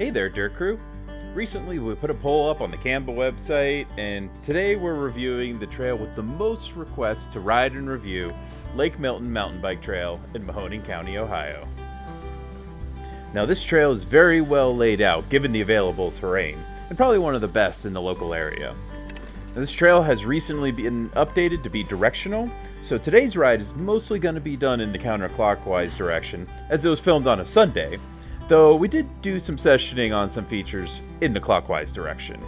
Hey there, Dirt Crew. Recently, we put a poll up on the Canva website, and today we're reviewing the trail with the most requests to ride and review Lake Milton Mountain Bike Trail in Mahoning County, Ohio. Now, this trail is very well laid out given the available terrain, and probably one of the best in the local area. Now, this trail has recently been updated to be directional, so today's ride is mostly going to be done in the counterclockwise direction, as it was filmed on a Sunday, though we did do some sessioning on some features in the clockwise direction.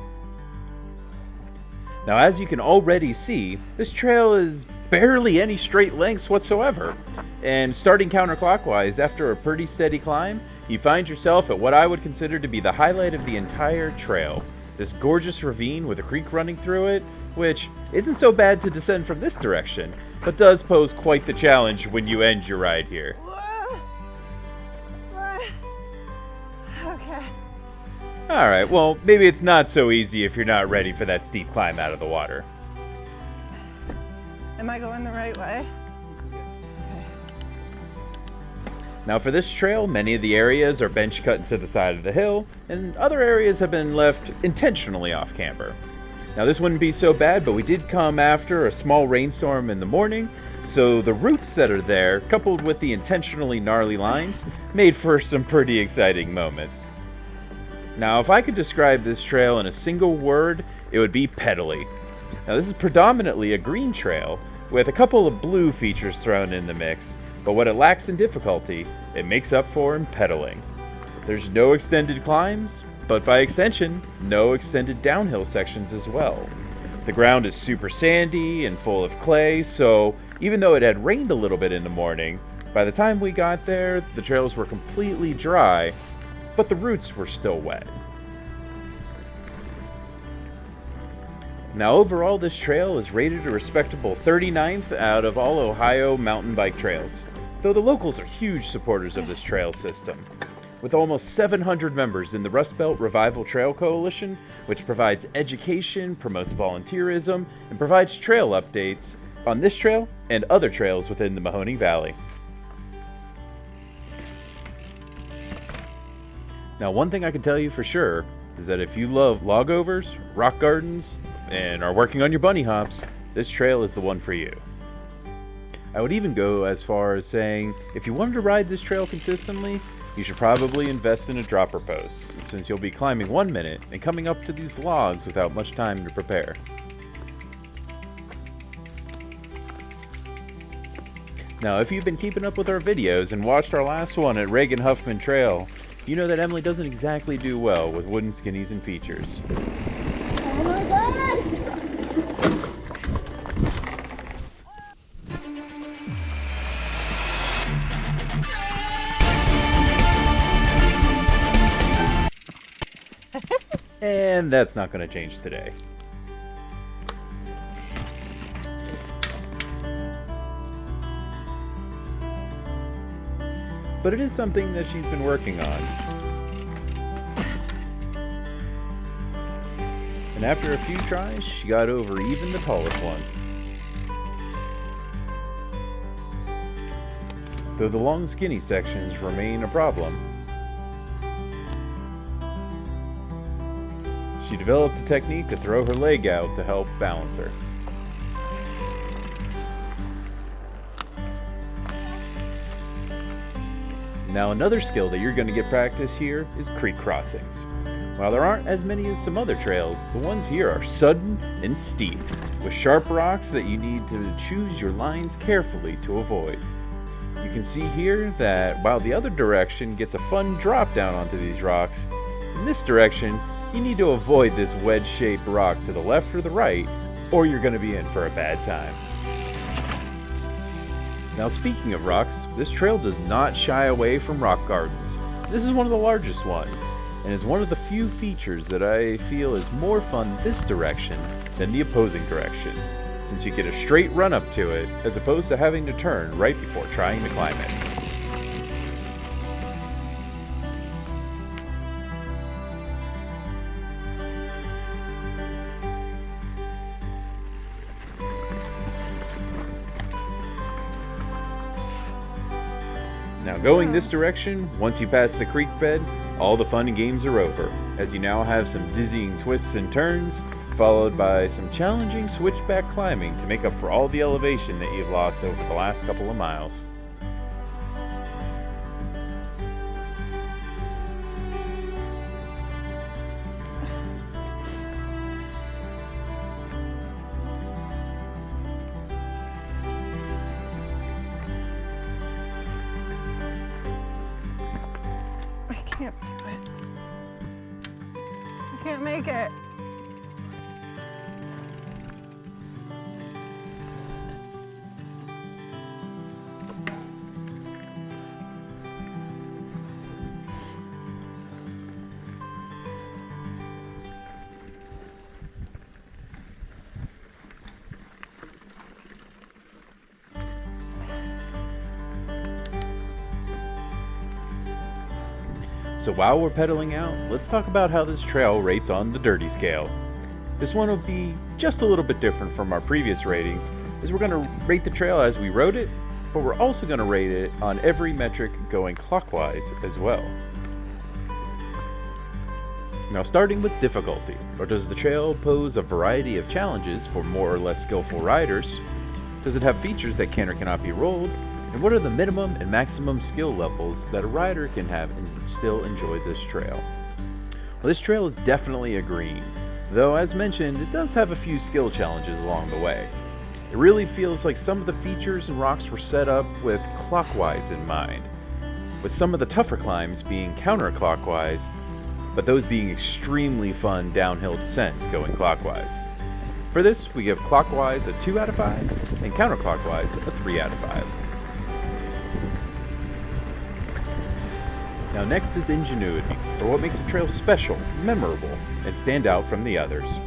Now, as you can already see, this trail is barely any straight lengths whatsoever, and starting counterclockwise after a pretty steady climb, you find yourself at what I would consider to be the highlight of the entire trail. This gorgeous ravine with a creek running through it, which isn't so bad to descend from this direction, but does pose quite the challenge when you end your ride here. Okay. Alright, well, maybe it's not so easy if you're not ready for that steep climb out of the water. Am I going the right way? Now for this trail, many of the areas are bench cut into the side of the hill, and other areas have been left intentionally off camber. Now this wouldn't be so bad, but we did come after a small rainstorm in the morning, so the roots that are there, coupled with the intentionally gnarly lines, made for some pretty exciting moments. Now if I could describe this trail in a single word, it would be pedally. Now this is predominantly a green trail, with a couple of blue features thrown in the mix, but what it lacks in difficulty, it makes up for in pedaling. There's no extended climbs, but by extension, no extended downhill sections as well. The ground is super sandy and full of clay, so even though it had rained a little bit in the morning, by the time we got there, the trails were completely dry, but the roots were still wet. Now overall, this trail is rated a respectable 39th out of all Ohio mountain bike trails, though the locals are huge supporters of this trail system. With almost 700 members in the Rust Belt Revival Trail Coalition, which provides education, promotes volunteerism, and provides trail updates on this trail and other trails within the Mahoning Valley. Now, one thing I can tell you for sure is that if you love logovers, rock gardens, and are working on your bunny hops, this trail is the one for you. I would even go as far as saying, if you wanted to ride this trail consistently, you should probably invest in a dropper post, since you'll be climbing 1 minute and coming up to these logs without much time to prepare. Now, if you've been keeping up with our videos and watched our last one at Reagan Huffman Trail, you know that Emily doesn't exactly do well with wooden skinnies and features. Oh my god! And that's not going to change today. But it is something that she's been working on. And after a few tries, she got over even the tallest ones. Though the long skinny sections remain a problem. She developed a technique to throw her leg out to help balance her. Now another skill that you're going to get practice here is creek crossings. While there aren't as many as some other trails, the ones here are sudden and steep, with sharp rocks that you need to choose your lines carefully to avoid. You can see here that while the other direction gets a fun drop down onto these rocks, in this direction you need to avoid this wedge-shaped rock to the left or the right, or you're going to be in for a bad time. Now speaking of rocks, this trail does not shy away from rock gardens. This is one of the largest ones, and is one of the few features that I feel is more fun this direction than the opposing direction, since you get a straight run up to it as opposed to having to turn right before trying to climb it. Now going this direction, once you pass the creek bed, all the fun and games are over, as you now have some dizzying twists and turns, followed by some challenging switchback climbing to make up for all the elevation that you've lost over the last couple of miles. I can't do it. I can't make it. So while we're pedaling out, let's talk about how this trail rates on the dirty scale. This one will be just a little bit different from our previous ratings, as we're going to rate the trail as we rode it, but we're also going to rate it on every metric going clockwise as well. Now starting with difficulty, or does the trail pose a variety of challenges for more or less skillful riders? Does it have features that can or cannot be rolled? And what are the minimum and maximum skill levels that a rider can have and still enjoy this trail? Well, this trail is definitely a green, though as mentioned, it does have a few skill challenges along the way. It really feels like some of the features and rocks were set up with clockwise in mind, with some of the tougher climbs being counterclockwise, but those being extremely fun downhill descents going clockwise. For this, we give clockwise a 2 out of 5 and counterclockwise a 3 out of 5. Now next is ingenuity, or what makes the trail special, memorable, and stand out from the others.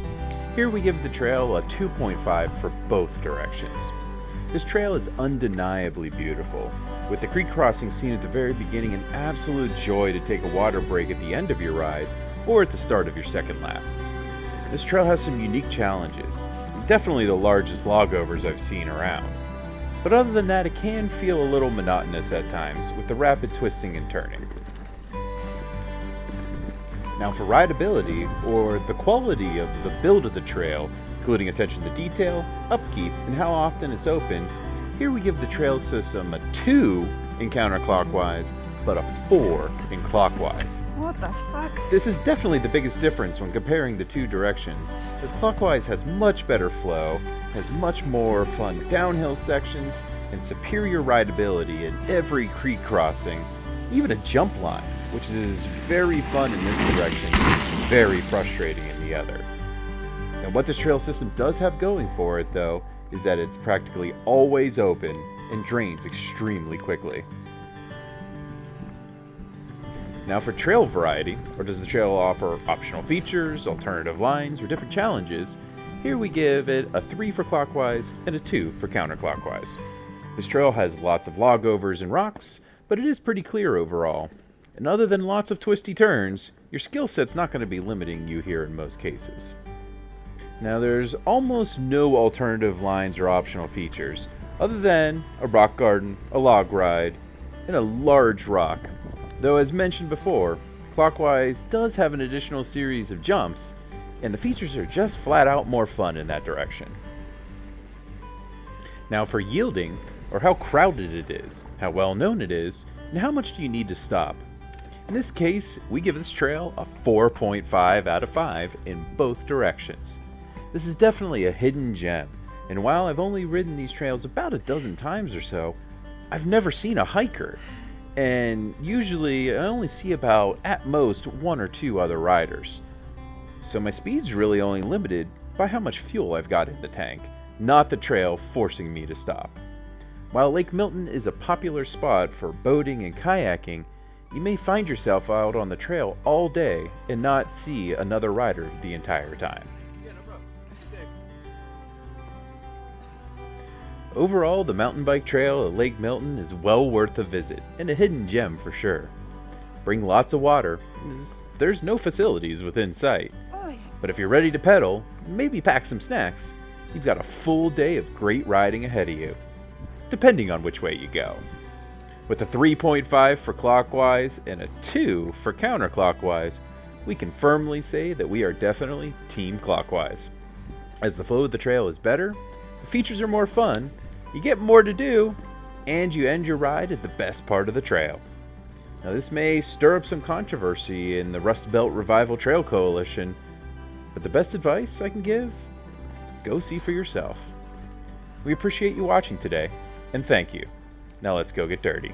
Here we give the trail a 2.5 for both directions. This trail is undeniably beautiful, with the creek crossing seen at the very beginning an absolute joy to take a water break at the end of your ride, or at the start of your second lap. This trail has some unique challenges, definitely the largest log overs I've seen around. But other than that, it can feel a little monotonous at times, with the rapid twisting and turning. Now for rideability, or the quality of the build of the trail, including attention to detail, upkeep, and how often it's open, here we give the trail system a 2 in counterclockwise, but a 4 in clockwise. What the fuck? This is definitely the biggest difference when comparing the two directions, as clockwise has much better flow, has much more fun downhill sections, and superior rideability in every creek crossing, even a jump line, which is very fun in this direction, very frustrating in the other. And what this trail system does have going for it, though, is that it's practically always open and drains extremely quickly. Now for trail variety, or does the trail offer optional features, alternative lines, or different challenges, here we give it a 3 for clockwise and a 2 for counterclockwise. This trail has lots of log overs and rocks, but it is pretty clear overall. And other than lots of twisty turns, your skill set's not going to be limiting you here in most cases. Now there's almost no alternative lines or optional features, other than a rock garden, a log ride, and a large rock. Though as mentioned before, Clockwise does have an additional series of jumps, and the features are just flat out more fun in that direction. Now for yielding, or how crowded it is, how well known it is, and how much do you need to stop? In this case, we give this trail a 4.5 out of 5 in both directions. This is definitely a hidden gem, and while I've only ridden these trails about a dozen times or so, I've never seen a hiker, and usually I only see about, at most, 1 or 2 other riders. So my speed's really only limited by how much fuel I've got in the tank, not the trail forcing me to stop. While Lake Milton is a popular spot for boating and kayaking, you may find yourself out on the trail all day and not see another rider the entire time. Overall, the mountain bike trail at Lake Milton is well worth a visit and a hidden gem for sure. Bring lots of water, as there's no facilities within sight. But if you're ready to pedal, maybe pack some snacks, you've got a full day of great riding ahead of you, depending on which way you go. With a 3.5 for Clockwise and a 2 for Counterclockwise, we can firmly say that we are definitely Team Clockwise. As the flow of the trail is better, the features are more fun, you get more to do, and you end your ride at the best part of the trail. Now this may stir up some controversy in the Rust Belt Revival Trail Coalition, but the best advice I can give? Go see for yourself. We appreciate you watching today, and thank you. Now let's go get dirty.